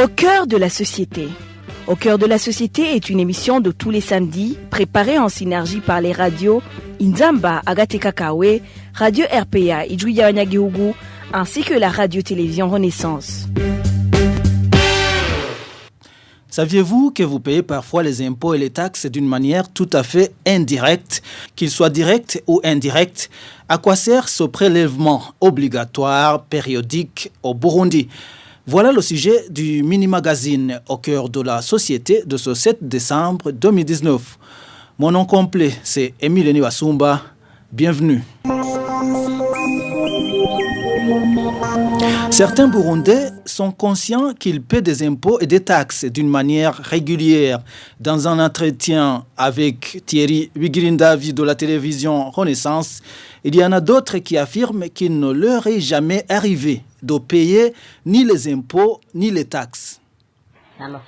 Au cœur de la société. Au cœur de la société est une émission de tous les samedis, préparée en synergie par les radios Inzamba Agatekakawe, Radio RPA Ijuya Wanyagihugu, ainsi que la radio-télévision Renaissance. Saviez-vous que vous payez parfois les impôts et les taxes d'une manière tout à fait indirecte, qu'ils soient directs ou indirects? À quoi sert ce prélèvement obligatoire périodique au Burundi? Voilà le sujet du mini-magazine au cœur de la société de ce 7 décembre 2019. Mon nom complet, c'est Émile Niwasumba. Bienvenue. Certains Burundais sont conscients qu'ils paient des impôts et des taxes d'une manière régulière. Dans un entretien avec Thierry Wigirindavi de la télévision Renaissance, il y en a d'autres qui affirment qu'il ne leur est jamais arrivé de payer ni les impôts ni les taxes. Moi,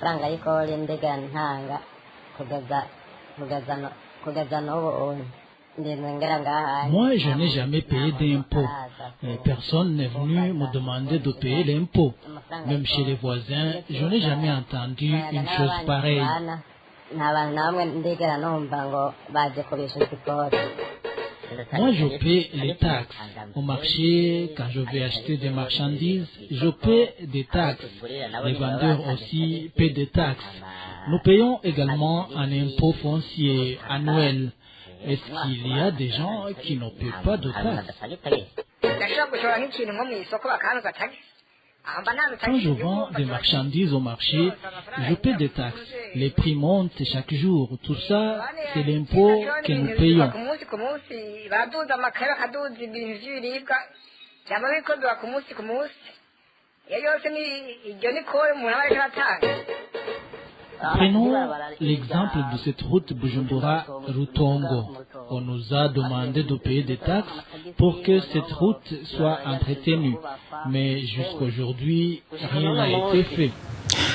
je n'ai jamais payé d'impôts. Personne n'est venu me demander de payer l'impôt. Même chez les voisins, je n'ai jamais entendu une chose pareille. Moi, je paie les taxes. Au marché, quand je vais acheter des marchandises, je paie des taxes. Les vendeurs aussi paient des taxes. Nous payons également un impôt foncier annuel. Est-ce qu'il y a des gens qui ne paient pas de taxes? Quand je vends des marchandises au marché, je paie des taxes. Les prix montent chaque jour. Tout ça, c'est l'impôt que nous payons. Prenons l'exemple de cette route Bujumbura-Rutongo. On nous a demandé de payer des taxes pour que cette route soit entretenue. Mais jusqu'à aujourd'hui, rien n'a été fait.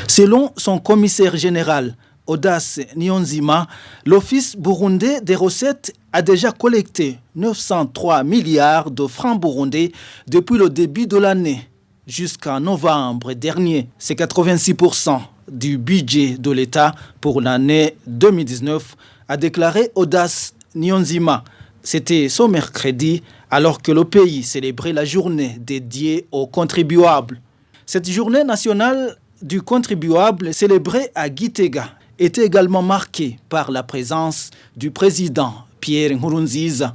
Selon son commissaire général, Audace Niyonzima, l'Office burundais des recettes a déjà collecté 903 milliards de francs burundais depuis le début de l'année jusqu'en novembre dernier. C'est 86% du budget de l'État pour l'année 2019, a déclaré Audace Niyonzima. C'était ce mercredi, alors que le pays célébrait la journée dédiée aux contribuables. Cette journée nationale du contribuable célébrée à Gitega était également marquée par la présence du président Pierre Nkurunziza.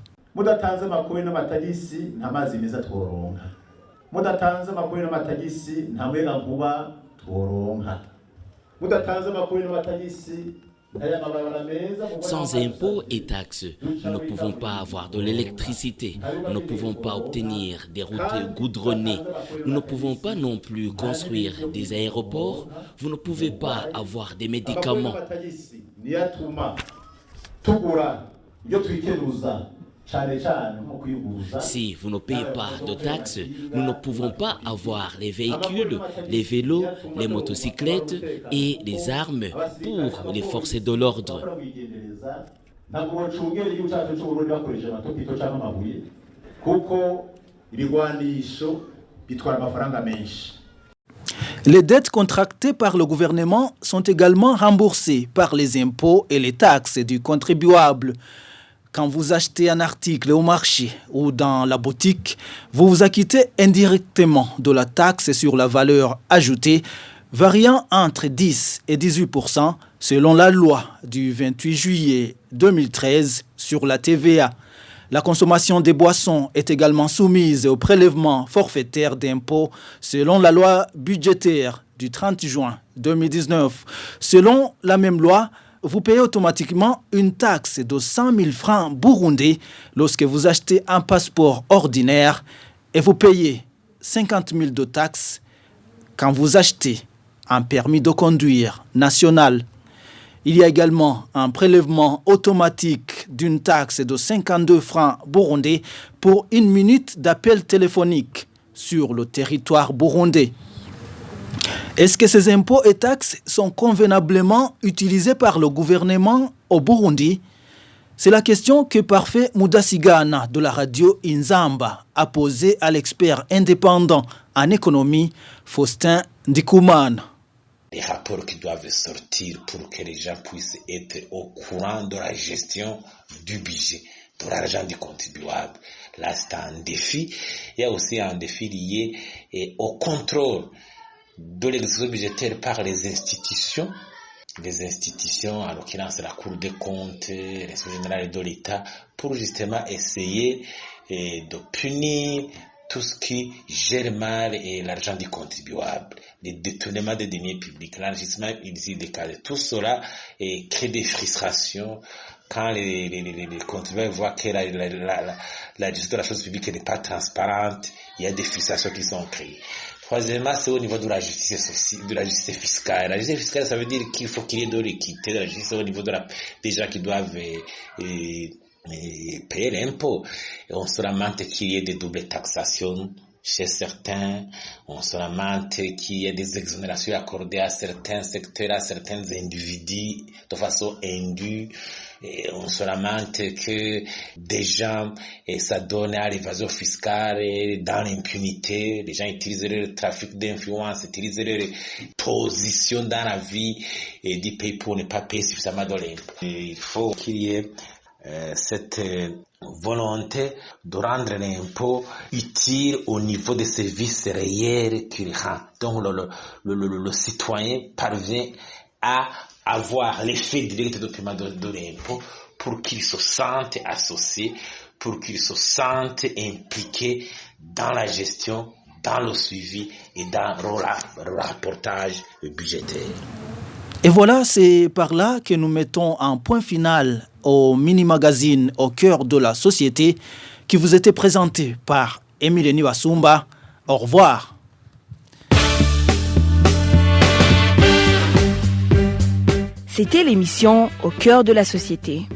Sans impôts et taxes, nous ne pouvons pas avoir de l'électricité, nous ne pouvons pas obtenir des routes goudronnées, nous ne pouvons pas non plus construire des aéroports, vous ne pouvez pas avoir des médicaments. Si vous ne payez pas de taxes, nous ne pouvons pas avoir les véhicules, les vélos, les motocyclettes et les armes pour les forces de l'ordre. Les dettes contractées par le gouvernement sont également remboursées par les impôts et les taxes du contribuable. Quand vous achetez un article au marché ou dans la boutique, vous vous acquittez indirectement de la taxe sur la valeur ajoutée, variant entre 10 et 18% selon la loi du 28 juillet 2013 sur la TVA. La consommation des boissons est également soumise au prélèvement forfaitaire d'impôts selon la loi budgétaire du 30 juin 2019. Selon la même loi, vous payez automatiquement une taxe de 100 000 francs burundais lorsque vous achetez un passeport ordinaire et vous payez 50 000 de taxes quand vous achetez un permis de conduire national. Il y a également un prélèvement automatique d'une taxe de 52 francs burundais pour une minute d'appel téléphonique sur le territoire burundais. Est-ce que ces impôts et taxes sont convenablement utilisés par le gouvernement au Burundi? C'est la question que Parfait Mudasigana de la radio Inzamba a posée à l'expert indépendant en économie Faustin Ndikumana. les rapports qui doivent sortir pour que les gens puissent être au courant de la gestion du budget, de l'argent du contribuable. Là, c'est un défi. Il y a aussi un défi lié au contrôle de l'exécution budgétaire par les institutions, en l'occurrence la Cour des comptes, l'Inspection générale de l'État, pour justement essayer de punir tout ce qui gère mal l'argent du contribuable, les détournements des deniers publics, l'enrichissement illicite des cadres. Tout cela crée des frustrations quand les contribuables voient que la gestion de la chose publique n'est pas transparente. Il y a des frustrations qui sont créées. Troisièmement, c'est au niveau de la justice fiscale. La justice fiscale, ça veut dire qu'il faut qu'il y ait de l'équité de la justice au niveau des gens qui doivent payer l'impôt. Et on se lamente qu'il y ait des doubles taxations chez certains. On se lamente qu'il y ait des exonérations accordées à certains secteurs, à certains individus de façon indue. Et on se lamente que des gens s'adonnent à l'évasion fiscale dans l'impunité. Les gens utilisent le trafic d'influence, utilisent leur position dans la vie du pays pour ne pas payer suffisamment de l'impôt. Il faut qu'il y ait cette volonté de rendre l'impôt utile au niveau des services réels qu'il rend. Donc le citoyen parvient à avoir l'effet direct de paiement de l'impôt pour qu'il se sente associé, pour qu'il se sente impliqué dans la gestion, dans le suivi et dans le rapportage budgétaire. Et voilà, c'est par là que nous mettons un point final au mini-magazine Au cœur de la société qui vous était présenté par Émile Niwasumba. Au revoir. C'était l'émission Au cœur de la société.